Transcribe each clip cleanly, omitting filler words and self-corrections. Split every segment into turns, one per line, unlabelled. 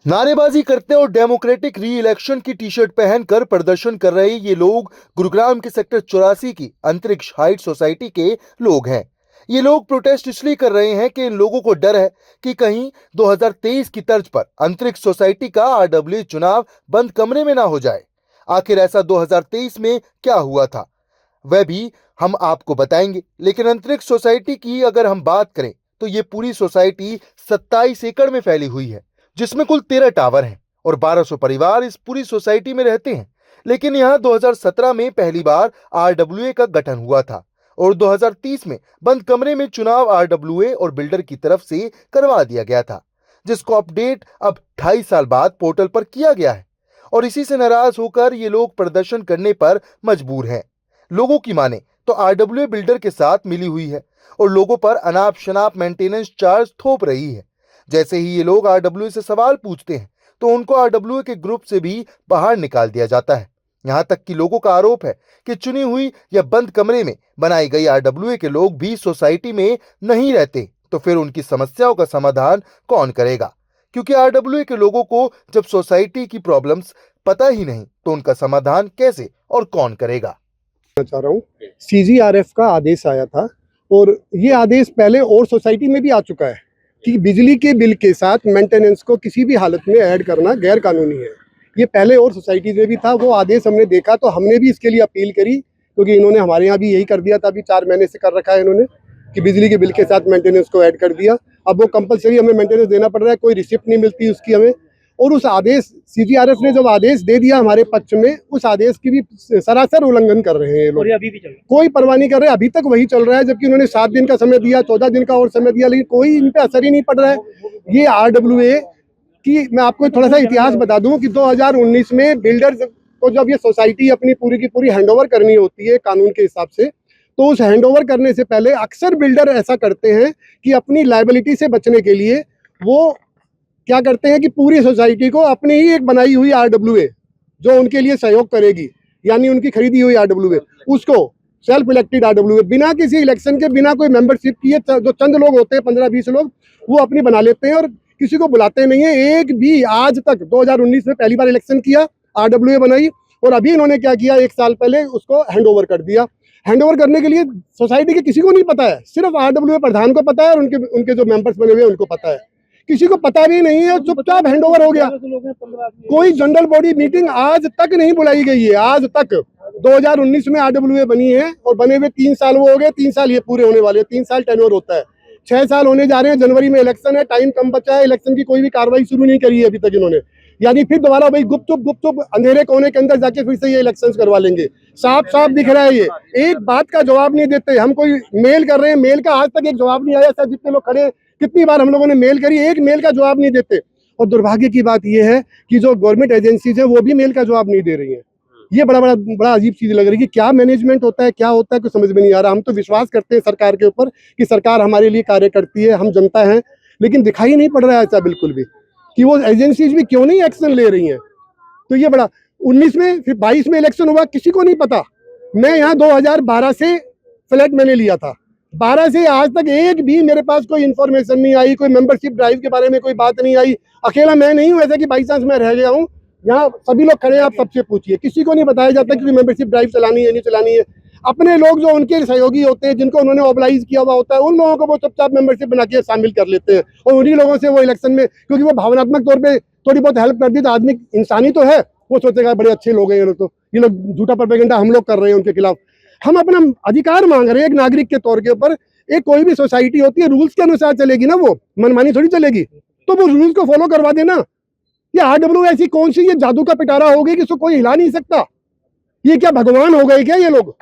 नारेबाजी करते और डेमोक्रेटिक री इलेक्शन की टी शर्ट पहनकर प्रदर्शन कर रहे ये लोग गुरुग्राम के सेक्टर 84 की अंतरिक्ष हाइट सोसाइटी के लोग हैं। ये लोग प्रोटेस्ट इसलिए कर रहे हैं कि इन लोगों को डर है कि कहीं 2023 की तर्ज पर अंतरिक्ष सोसाइटी का आरडब्ल्यू चुनाव बंद कमरे में ना हो जाए। आखिर ऐसा 2023 में क्या हुआ था वह भी हम आपको बताएंगे। लेकिन अंतरिक्ष सोसाइटी की अगर हम बात करें तो ये पूरी सोसाइटी 27 एकड़ में फैली हुई है, जिसमें कुल 13 टावर हैं और 1200 परिवार इस पूरी सोसाइटी में रहते हैं। लेकिन यहां 2017 में पहली बार आरडब्ल्यूए का गठन हुआ था और 2030 में बंद कमरे में चुनाव आरडब्ल्यूए और बिल्डर की तरफ से करवा दिया गया था, जिसको अपडेट अब 2.5 साल बाद पोर्टल पर किया गया है। और इसी से नाराज होकर ये लोग प्रदर्शन करने पर मजबूर हैं। लोगों की माने तो आरडब्ल्यूए बिल्डर के साथ मिली हुई है और लोगों पर अनाप शनाप मेंटेनेंस चार्ज थोप रही है। जैसे ही ये लोग आरडब्ल्यूए से सवाल पूछते हैं तो उनको आरडब्ल्यूए के ग्रुप से भी बाहर निकाल दिया जाता है। यहां तक कि लोगों का आरोप है कि चुनी हुई या बंद कमरे में बनाई गई आरडब्ल्यूए के लोग भी सोसाइटी में नहीं रहते, तो फिर उनकी समस्याओं का समाधान कौन करेगा? क्योंकि आरडब्ल्यूए के लोगों को जब सोसाइटी की प्रॉब्लम्स पता ही नहीं तो उनका समाधान कैसे और कौन करेगा?
चाह रहा हूँ, सीजीआरएफ का आदेश आया था और ये आदेश पहले और सोसाइटी में भी आ चुका है कि बिजली के बिल के साथ मेंटेनेंस को किसी भी हालत में ऐड करना गैर कानूनी है। ये पहले और सोसाइटी में भी था, वो आदेश हमने देखा तो हमने भी इसके लिए अपील करी, क्योंकि इन्होंने हमारे यहाँ भी यही कर दिया था। अभी 4 महीने से कर रखा है इन्होंने कि बिजली के बिल के साथ मेंटेनेंस को ऐड कर दिया। अब वो कंपलसरी हमें मेंटेनेंस देना पड़ रहा है, कोई रिसिप्ट नहीं मिलती उसकी हमें। और उस आदेश सीजीआरएफ ने जब आदेश दे दिया हमारे पक्ष में, उस आदेश की भी सरासर उल्लंघन कर रहे हैं लोग।
अभी भी चल रहा है,
कोई परवाह नहीं कर रहे, अभी तक वही चल रहा है, जबकि उन्होंने 7 दिन का समय दिया, 14 दिन का और समय दिया, लेकिन कोई इन पे असर ही नहीं पड़ रहा है। ये आरडब्ल्यूए की मैं आपको थोड़ा सा इतिहास बता दूं कि 2019 में बिल्डर्स को जब ये सोसाइटी अपनी पूरी की पूरी हैंडओवर करनी होती है कानून के हिसाब से, तो उस हैंडओवर करने से पहले अक्सर बिल्डर ऐसा करते हैं कि अपनी लायबिलिटी से बचने के लिए वो क्या करते हैं कि पूरी सोसाइटी को अपनी ही एक बनाई हुई आरडब्ल्यूए जो उनके लिए सहयोग करेगी, यानी उनकी खरीदी हुई आरडब्ल्यूए, उसको सेल्फ इलेक्टेड आरडब्ल्यूए बिना किसी इलेक्शन के, बिना कोई मेंबरशिप किए, जो चंद लोग होते हैं 15-20 लोग, वो अपनी बना लेते हैं और किसी को बुलाते नहीं है। एक भी आज तक 2019 में पहली बार इलेक्शन किया, आरडब्ल्यूए बनाई और अभी इन्होंने क्या किया, 1 साल पहले उसको हैंडओवर कर दिया। हैंडओवर करने के लिए सोसाइटी के किसी को नहीं पता है, सिर्फ आरडब्ल्यूए प्रधान को पता है और उनके जो मेंबर्स बने हुए हैं उनको पता है। किसी को पता भी नहीं है और चुपचाप हैंडओवर हो गया। कोई जनरल बॉडी मीटिंग आज तक नहीं बुलाई गई है, आज तक। 2019 में आरडब्ल्यूए बनी है और बने हुए 3 साल वो हो गए, 3 साल ये पूरे होने वाले हैं। 3 साल टेन्योर होता है, 6 साल होने जा रहे हैं। जनवरी में इलेक्शन है, टाइम कम बचा है, इलेक्शन की कोई भी कार्रवाई शुरू नहीं करी है अभी तक इन्होंने, यानी फिर दोबारा भाई गुपचुप अंधेरे कोने के अंदर जाके फिर से ये इलेक्शंस करवा लेंगे। साफ साफ दिख रहा है, ये एक बात का जवाब नहीं देते। हम कोई मेल कर रहे हैं, मेल का आज तक एक जवाब नहीं आया। सर जितने लोग खड़े, कितनी बार हम लोगों ने मेल करी, एक मेल का जवाब नहीं देते। और दुर्भाग्य की बात यह है कि जो गवर्नमेंट एजेंसीज है वो भी मेल का जवाब नहीं दे रही है। ये बड़ा अजीब चीज लग रही है कि क्या मैनेजमेंट होता है, क्या होता है, कुछ समझ में नहीं आ रहा। हम तो विश्वास करते हैं सरकार के ऊपर कि सरकार हमारे लिए कार्य करती है, हम जनता हैं, लेकिन दिखाई नहीं पड़ रहा है ऐसा बिल्कुल भी कि वो एजेंसीज भी क्यों नहीं एक्शन ले रही हैं। तो ये बड़ा 19 में, फिर 22 में इलेक्शन हुआ, किसी को नहीं पता। मैं यहाँ 2012 से फ्लैट मैंने लिया था, 12 से आज तक एक भी मेरे पास कोई इन्फॉर्मेशन नहीं आई, कोई मेंबरशिप ड्राइव के बारे में कोई बात नहीं आई। अकेला मैं नहीं हूँ ऐसा कि बाई चांस मैं रह गया हूँ, यहाँ सभी लोग खड़े हैं, आप सबसे पूछिए, किसी को नहीं बताया जाता कि मेंबरशिप ड्राइव चलानी है नहीं चलानी है। अपने लोग जो उनके सहयोगी होते हैं, जिनको उन्होंने मोबिलाइज किया हुआ होता है, उन लोगों को वो चुपचाप मेंबरशिप बना के शामिल कर लेते हैं और उन्हीं लोगों से वो इलेक्शन में, क्योंकि वो भावनात्मक तौर पर थोड़ी बहुत हेल्प कर दी तो आदमी इंसानी तो है, वो सोचेगा बड़े अच्छे लोग हैं ये लोग, तो ये लोग झूठा प्रोपेगेंडा हम लोग कर रहे हैं उनके खिलाफ। हम अपना अधिकार मांग रहे हैं एक नागरिक के तौर के ऊपर। एक कोई भी सोसाइटी होती है रूल्स के अनुसार चलेगी ना, वो मनमानी थोड़ी चलेगी, तो वो रूल्स को फॉलो करवा देना। ये आरडब्ल्यू ऐसी कौन सी ये जादू का पिटारा हो गई कि इसको कोई हिला नहीं सकता? ये क्या भगवान हो गए क्या ये लोग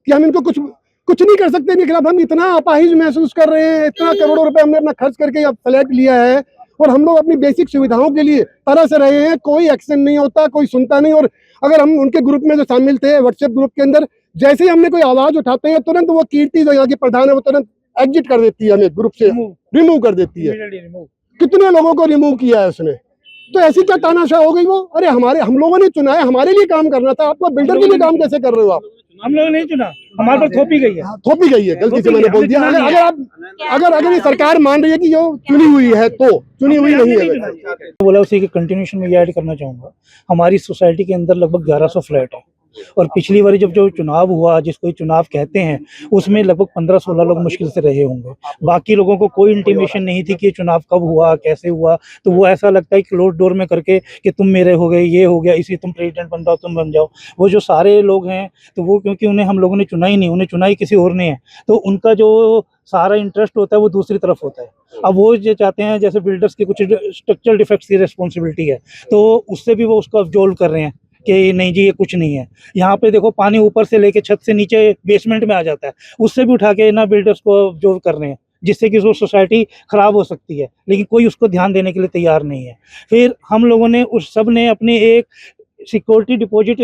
कि हम इनको कुछ नहीं कर सकते इनके खिलाफ? हम इतना अपाहिज महसूस कर रहे हैं, इतना करोड़ों रुपए हमने अपना खर्च करके फ्लैट लिया है और हम लोग अपनी बेसिक सुविधाओं के लिए तरस रहे हैं, कोई एक्शन नहीं होता, कोई सुनता नहीं। और अगर हम उनके ग्रुप में जो शामिल थे व्हाट्सएप ग्रुप के अंदर, जैसे ही हमने कोई आवाज उठाते हैं तुरंत वो कीर्ति जो यहाँ की प्रधान है वो तुरंत एग्जिट कर देती है, हमें ग्रुप से रिमूव कर देती है। कितने लोगों को रिमूव किया है उसने? तो ऐसी क्या तानाशाह हो गई वो? अरे हम लोगों ने चुना है, हमारे लिए काम करना था, आपको बिल्डर के लिए काम कैसे कर रहे हो आप?
हम लोग नहीं चुना, हमारे पर थोपी गई है।
थोपी गई है, गलती से
थोपी
मैंने
गई,
बोल दिया।
हमने
अगर
चुना
अगर आप अगर ये सरकार मान रही है कि जो चुनी हुई है, तो चुनी हुई नहीं है वैसे।
बोला उसी के कंटिन्यूशन में ये ऐड करना चाहूँगा, हमारी सोसाइटी के अंदर लगभग 1100 फ्लैट है और पिछली बारी जब जो चुनाव हुआ, जिसको ये चुनाव कहते हैं, उसमें लगभग 15-16 लोग मुश्किल से रहे होंगे। बाकी लोगों को कोई इंटीमेशन नहीं थी कि ये चुनाव कब हुआ, कैसे हुआ। तो वो ऐसा लगता है कि क्लोज डोर में करके कि तुम मेरे हो गए, ये हो गया, इसी तुम प्रेसिडेंट बन जाओ, तुम बन जाओ। वो जो सारे लोग हैं, तो वो क्योंकि उन्हें हम लोगों ने चुना ही नहीं, उन्हें चुना ही किसी और ने है, तो उनका जो सारा इंटरेस्ट होता है वो दूसरी तरफ होता है। अब वो ये चाहते हैं, जैसे बिल्डर्स की कुछ स्ट्रक्चरल डिफेक्ट्स की रिस्पॉन्सिबिलिटी है, तो उससे भी वो उसको अब्जॉल्व कर रहे हैं कि नहीं जी ये कुछ नहीं है। यहाँ पे देखो पानी ऊपर से लेके छत से नीचे बेसमेंट में आ जाता है, उससे भी उठा के ना बिल्डर्स को अब्जॉर्व कर रहे हैं, जिससे कि वो सोसाइटी खराब हो सकती है, लेकिन कोई उसको ध्यान देने के लिए तैयार नहीं है। फिर हम लोगों ने उस सब ने अपनी एक सिक्योरिटी डिपॉजिट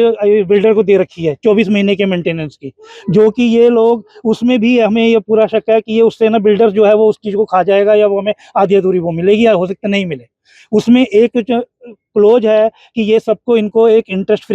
बिल्डर को दे रखी है 24 महीने के मेंटेनेंस की, जो कि ये लोग उसमें भी हमें ये पूरा शक है कि ये उससे ना बिल्डर जो है वो उस चीज़ को खा जाएगा, या वो हमें आधी अधूरी वो मिलेगी, या हो सकता नहीं मिले। उसमें एक क्लोज है कि ये सबको इनको एक इंटरेस्ट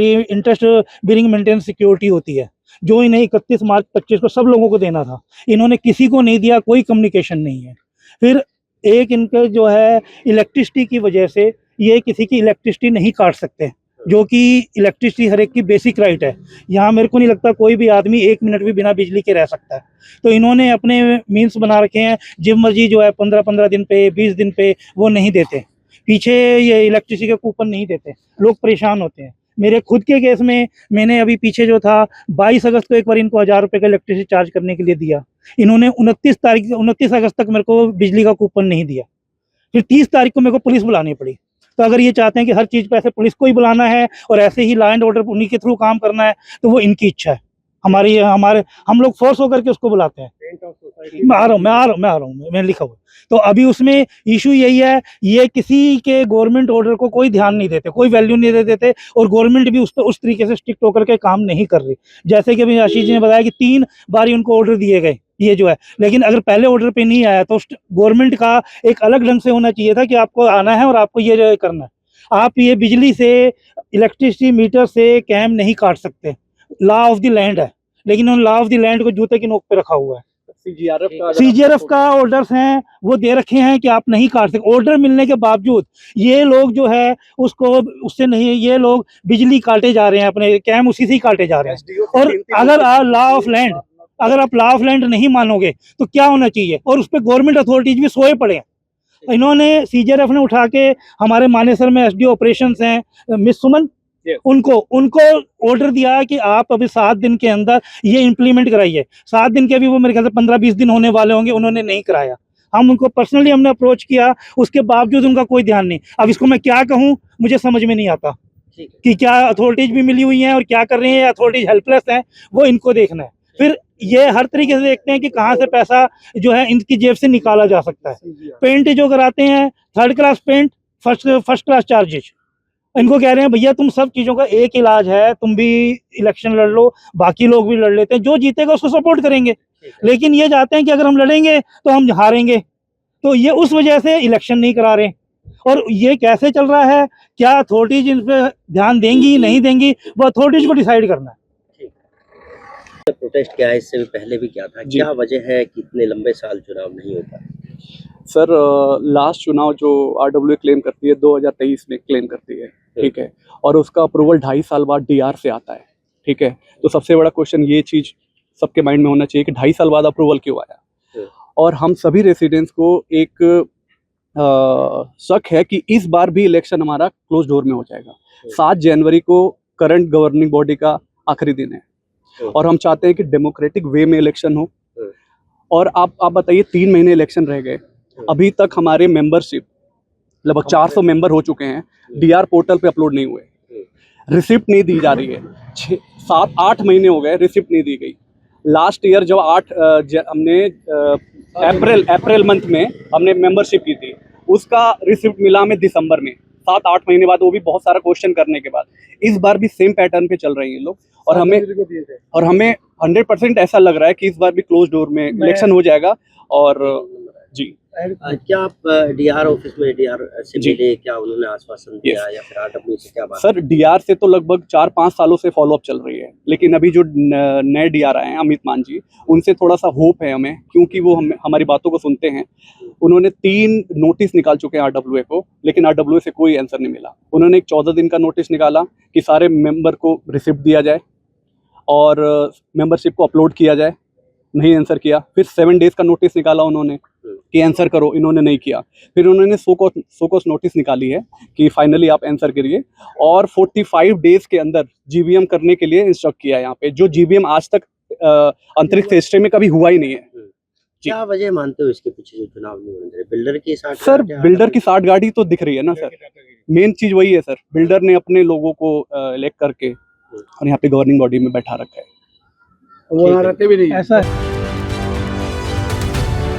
बेरिंग मेंटेनेंस सिक्योरिटी होती है, जो इन्हें 31 मार्च 25 को सब लोगों को देना था, इन्होंने किसी को नहीं दिया, कोई कम्युनिकेशन नहीं है। फिर एक इनका जो है इलेक्ट्रिसिटी की वजह से ये किसी की इलेक्ट्रिसिटी नहीं काट सकते, जो कि इलेक्ट्रिसिटी हर एक की बेसिक राइट है। यहाँ मेरे को नहीं लगता कोई भी आदमी 1 मिनट भी बिना बिजली के रह सकता है। तो इन्होंने अपने मीन्स बना रखे हैं, जब मर्जी जो है 15-15 दिन पे, 20 दिन पे वो नहीं देते, पीछे ये इलेक्ट्रिसिटी के कूपन नहीं देते, लोग परेशान होते हैं। मेरे खुद के केस में मैंने अभी पीछे जो था 22 अगस्त को एक बार इनको 1000 रुपये का इलेक्ट्रिसिटी चार्ज करने के लिए दिया, इन्होंने 29 अगस्त तक मेरे को बिजली का कूपन नहीं दिया। फिर 30 तारीख को मेरे को पुलिस बुलानी पड़ी। तो अगर ये चाहते हैं कि हर चीज़ पे ऐसे पुलिस को ही बुलाना है और ऐसे ही लॉ एंड ऑर्डर उन्हीं के थ्रू काम करना है, तो वो इनकी इच्छा है। हमारे हम लोग फोर्स होकर के उसको बुलाते हैं। मैं आ रहा हूँ, मैं लिखा हुआ। तो अभी उसमें इशू यही है, ये किसी के गवर्नमेंट ऑर्डर को कोई ध्यान नहीं देते, कोई वैल्यू नहीं दे देते, और गवर्नमेंट भी उस तरीके से स्ट्रिक्ट होकर के काम नहीं कर रही। जैसे कि अभी आशीष जी ने बताया कि 3 बार उनको ऑर्डर दिए गए, ये जो है, लेकिन अगर पहले ऑर्डर पे नहीं आया तो गवर्नमेंट का एक अलग ढंग से होना चाहिए था कि आपको आना है और आपको ये जो करना है। आप ये बिजली से, इलेक्ट्रिसिटी मीटर से कैम नहीं काट सकते, लॉ ऑफ द लैंड है, लेकिन उन लॉ ऑफ द लैंड को जूते की नोक पे रखा हुआ है। सीजीआरएफ का ऑर्डर्स हैं, वो दे रखे हैं कि आप नहीं काट सकते। ऑर्डर मिलने के बावजूद ये लोग जो है उसको उससे नहीं, ये लोग बिजली काटे जा रहे हैं, अपने कैम उसी से ही काटे जा रहे हैं। और अगर आप लॉ ऑफ लैंड नहीं मानोगे तो क्या होना चाहिए, और उस पर गवर्नमेंट अथॉरिटीज भी सोए पड़े हैं। इन्होंने सीजीआरएफ ने उठा के, हमारे मानेसर में एसडीओ ऑपरेशंस हैं मिस सुमन, उनको ऑर्डर दिया है कि आप अभी 7 दिन के अंदर ये इम्प्लीमेंट कराइए। 7 दिन के अभी वो मेरे ख्याल से 15-20 दिन होने वाले होंगे, उन्होंने नहीं कराया। हम उनको पर्सनली हमने अप्रोच किया, उसके बावजूद उनका कोई ध्यान नहीं। अब इसको मैं क्या कहूँ, मुझे समझ में नहीं आता कि क्या अथॉरिटीज भी मिली हुई हैं और क्या कर रही हैं, अथॉरिटीज हेल्पलेस हैं, वो इनको देखना है। फिर ये हर तरीके से देखते हैं कि कहाँ से पैसा जो है इनकी जेब से निकाला जा सकता है। पेंट जो कराते हैं, 3rd class paint, first class charges. इनको कह रहे हैं भैया तुम सब चीज़ों का एक इलाज है, तुम भी इलेक्शन लड़ लो, बाकी लोग भी लड़ लेते हैं, जो जीतेगा उसको सपोर्ट करेंगे। लेकिन ये चाहते हैं कि अगर हम लड़ेंगे तो हम हारेंगे, तो ये उस वजह से इलेक्शन नहीं करा रहे। और ये कैसे चल रहा है, क्या अथॉरिटीज इन पे ध्यान देंगी नहीं देंगी, वो अथॉरिटीज को डिसाइड करना है।
प्रोटेस्ट क्या है, इससे भी पहले भी क्या था, क्या वजह है कि इतने लंबे साल चुनाव नहीं हो पाए?
सर लास्ट चुनाव जो आरडब्ल्यू क्लेम करती है 2023 में क्लेम करती है, ठीक है, और उसका अप्रूवल 2.5 साल बाद डीआर से आता है, ठीक है। तो सबसे बड़ा क्वेश्चन ये चीज़ सबके माइंड में होना चाहिए कि 2.5 साल बाद अप्रूवल क्यों आया। और हम सभी रेसिडेंट्स को एक शक है कि इस बार भी इलेक्शन हमारा क्लोज डोर में हो जाएगा। 7 जनवरी को करंट गवर्निंग बॉडी का आखिरी दिन है और हम चाहते हैं कि डेमोक्रेटिक वे में इलेक्शन हो। और आप बताइए, 3 महीने इलेक्शन रह गए, अभी तक हमारे मेंबरशिप लगभग 400 मेंबर हो चुके हैं, डीआर पोर्टल पे अपलोड नहीं हुए, रिसिप्ट नहीं दी जा रही है। 7-8 महीने हो गए, रिसिप्ट नहीं दी गई। लास्ट ईयर जब हमने अप्रैल मंथ में हमने मेंबरशिप की थी, उसका रिसिप्ट मिला हमें दिसंबर में, 7-8 महीने बाद, वो भी बहुत सारा क्वेश्चन करने के बाद। इस बार भी सेम पैटर्न पे चल रहे हैं लोग, और हमें 100% ऐसा लग रहा है कि इस बार भी क्लोज डोर में इलेक्शन हो जाएगा। और जी।
क्या आप डीआर ऑफिस में डीआर से
जी।
मिले, क्या उन्होंने आश्वासन दिया या फिर आरडब्ल्यू से क्या बात?
सर डीआर से तो लगभग 4-5 सालों से फॉलोअप चल रही है, लेकिन अभी जो नए डीआर आए हैं अमित मान जी, उनसे थोड़ा सा होप है हमें, क्योंकि वो हमारी बातों को सुनते हैं। उन्होंने 3 नोटिस निकाल चुके हैं आरडब्ल्यूए को, लेकिन आरडब्ल्यूए से कोई आंसर नहीं मिला। उन्होंने एक 14 दिन का नोटिस निकाला कि सारे मेंबर को रिसिप्ट दिया जाए और मेंबरशिप को अपलोड किया जाए, नहीं आंसर किया। फिर 7 डेज का नोटिस निकाला उन्होंने कि आंसर करो, इन्होंने नहीं किया। फिर उन्होंने सो कॉज नोटिस निकाली है कि फाइनली आप आंसर करिए, और 45 डेज के अंदर जीवीएम करने के लिए इंस्ट्रक्ट किया है यहाँ पे, जो जीवीएम आज तक अंतरिक्ष हिस्ट्री में कभी हुआ ही नहीं है।
क्या वजह मानते हो इसके पीछे जो चुनाव नहीं होने दे रहे? बिल्डर की
सर बिल्डर की साठगांठ तो दिख रही है ना सर, मेन चीज वही है सर। बिल्डर ने अपने लोगों को इलेक्ट करके और यहाँ पे गवर्निंग बॉडी में बैठा रखा है।
वो रहते भी नहीं
ऐसा है।